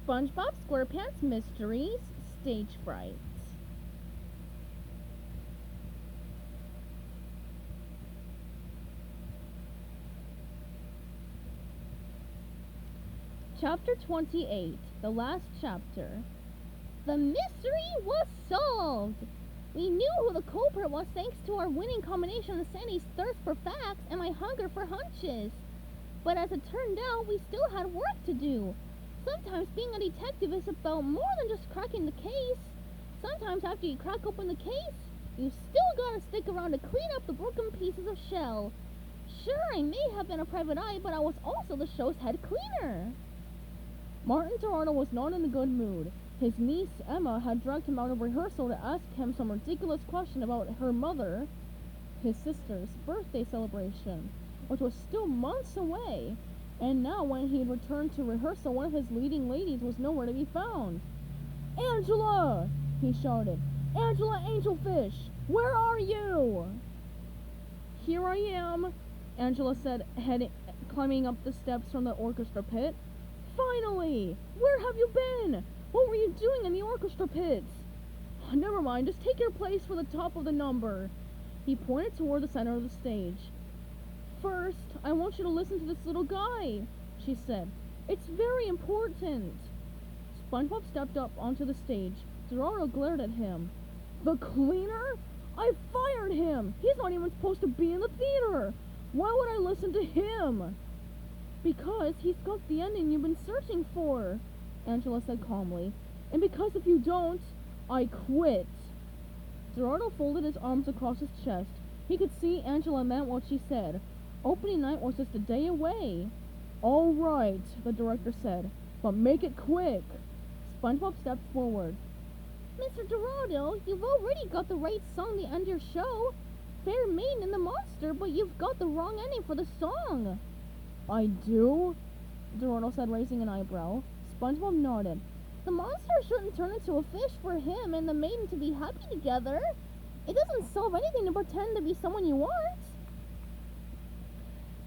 SpongeBob SquarePants Mysteries Stage Fright. Chapter 28, the last chapter. The mystery was solved! We knew who the culprit was thanks to our winning combination of Sandy's thirst for facts and my hunger for hunches. But as it turned out, we still had work to do. Sometimes being a detective is about more than just cracking the case. Sometimes after you crack open the case, you still gotta stick around to clean up the broken pieces of shell. Sure, I may have been a private eye, but I was also the show's head cleaner. Martin Toronto was not in a good mood. His niece, Emma, had dragged him out of rehearsal to ask him some ridiculous question about her mother, his sister's, birthday celebration, which was still months away. And now, when he had returned to rehearsal, one of his leading ladies was nowhere to be found. "Angela!" he shouted. "Angela Angelfish! Where are you?" "Here I am," Angela said, climbing up the steps from the orchestra pit. "Finally! Where have you been? What were you doing in the orchestra pits?" "Never mind, just take your place for the top of the number." He pointed toward the center of the stage. "First, I want you to listen to this little guy," she said. "It's very important." SpongeBob stepped up onto the stage. Dorado glared at him. "The cleaner? I fired him! He's not even supposed to be in the theater! Why would I listen to him?" "Because he's got the ending you've been searching for," Angela said calmly. "And because if you don't, I quit." Dorado folded his arms across his chest. He could see Angela meant what she said. Opening night was just a day away. "All right," the director said, "but make it quick." SpongeBob stepped forward. "Mr. Dorado, you've already got the right song to end your show. Fair Maiden and the Monster, but you've got the wrong ending for the song." "I do?" Dorado said, raising an eyebrow. SpongeBob nodded. "The monster shouldn't turn into a fish for him and the maiden to be happy together. It doesn't solve anything to pretend to be someone you aren't.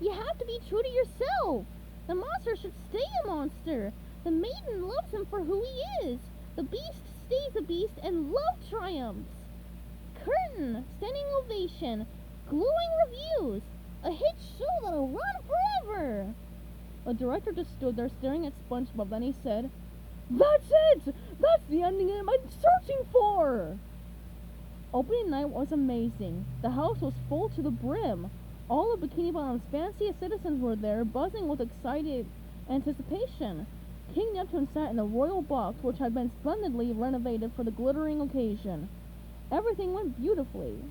You have to be true to yourself. The monster should stay a monster. The maiden loves him for who he is. The beast stays a beast and love triumphs. Curtain, standing ovation, glowing reviews. A hit show that'll run forever." The director just stood there staring at SpongeBob. Then he said, "That's it! That's the ending I'm searching for!" Opening night was amazing. The house was full to the brim. All of Bikini Bottom's fanciest citizens were there, buzzing with excited anticipation. King Neptune sat in the royal box, which had been splendidly renovated for the glittering occasion. Everything went beautifully.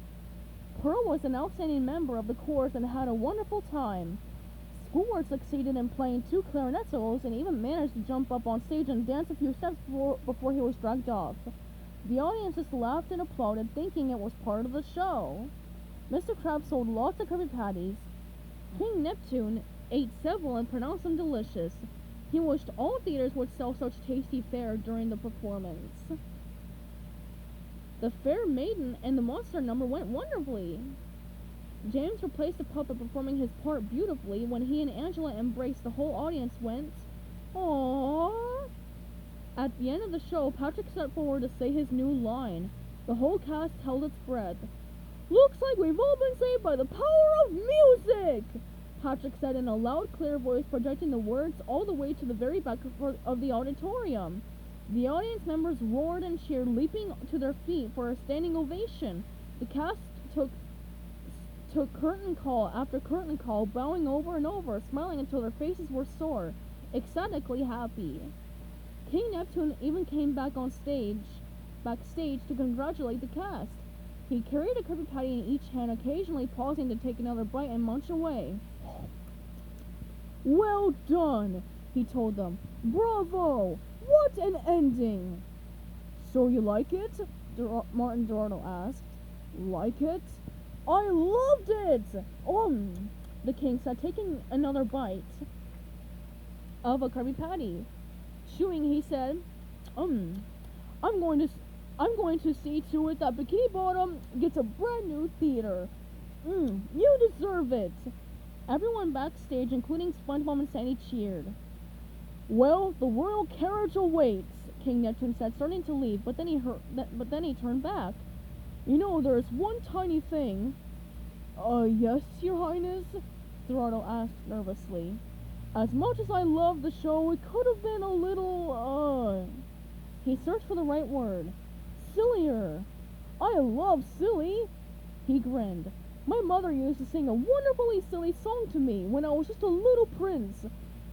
Pearl was an outstanding member of the chorus and had a wonderful time. Squidward succeeded in playing 2 clarinet solos and even managed to jump up on stage and dance a few steps before he was dragged off. The audience just laughed and applauded, thinking it was part of the show. Mr. Krabs sold lots of Krabby Patties. King Neptune ate several and pronounced them delicious. He wished all theaters would sell such tasty fare during the performance. The Fair Maiden and the Monster number went wonderfully. James replaced the puppet, performing his part beautifully. When he and Angela embraced, the whole audience went, "Aww." At the end of the show, Patrick stepped forward to say his new line. The whole cast held its breath. "Looks like we've all been saved by the power of music," Patrick said in a loud, clear voice, projecting the words all the way to the very back of the auditorium. The audience members roared and cheered, leaping to their feet for a standing ovation. The cast took curtain call after curtain call, bowing over and over, smiling until their faces were sore, ecstatically happy. King Neptune even came backstage to congratulate the cast. He carried a Krabby Patty in each hand, occasionally pausing to take another bite and munch away. "Well done," he told them. "Bravo! What an ending!" "So you like it?" Martin Dorado asked. "Like it? I loved it!" The king said, taking another bite of a Krabby Patty. Chewing, he said, I'm going to see to it that Bikini Bottom gets a brand new theater. You deserve it." Everyone backstage, including SpongeBob and Sandy, cheered. Well, the royal carriage awaits, King Neptune said, starting to leave, but then he turned back. You know, there's one tiny thing. Yes, your highness? Dorado asked nervously. As much as I love the show, it could have been a little, He searched for the right word. Sillier. I love silly. He grinned. My mother used to sing a wonderfully silly song to me when I was just a little prince.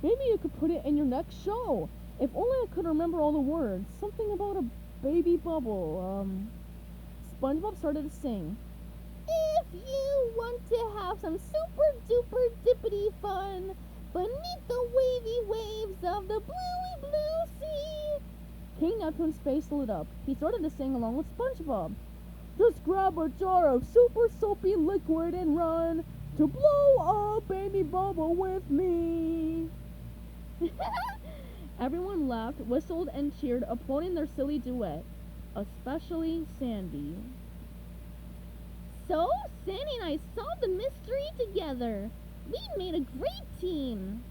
Maybe you could put it in your next show. If only I could remember all the words. Something about a baby bubble. SpongeBob started to sing. If you want to have some super duper dippity fun beneath the wavy waves of the bluey blue sea. King Neptune's face lit up. He started to sing along with SpongeBob. Just grab a jar of super soapy liquid and run to blow a baby bubble with me. Everyone laughed, whistled, and cheered, applauding their silly duet. Especially Sandy. So, Sandy and I solved the mystery together. We made a great team.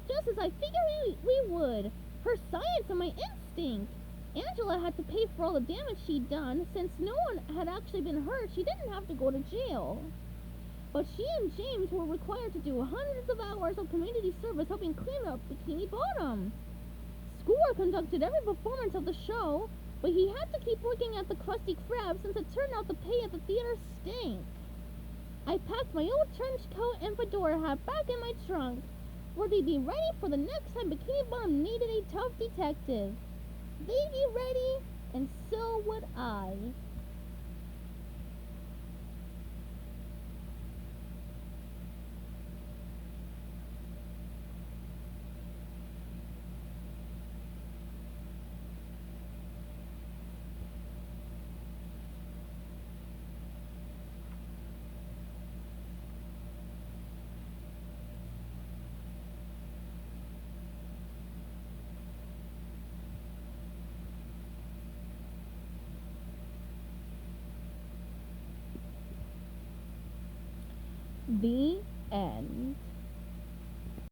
Just as I figured we would. Her science and my instinct. Angela had to pay for all the damage she'd done. Since no one had actually been hurt, she didn't have to go to jail. But she and James were required to do hundreds of hours of community service helping clean up Bikini Bottom. Score conducted every performance of the show, but he had to keep working at the Krusty Krab since it turned out the pay at the theater stank. I packed my old trench coat and fedora hat back in my trunk, where they'd be ready for the next time Bikini Bottom needed a tough detective. They'd be ready, and so would I. The end.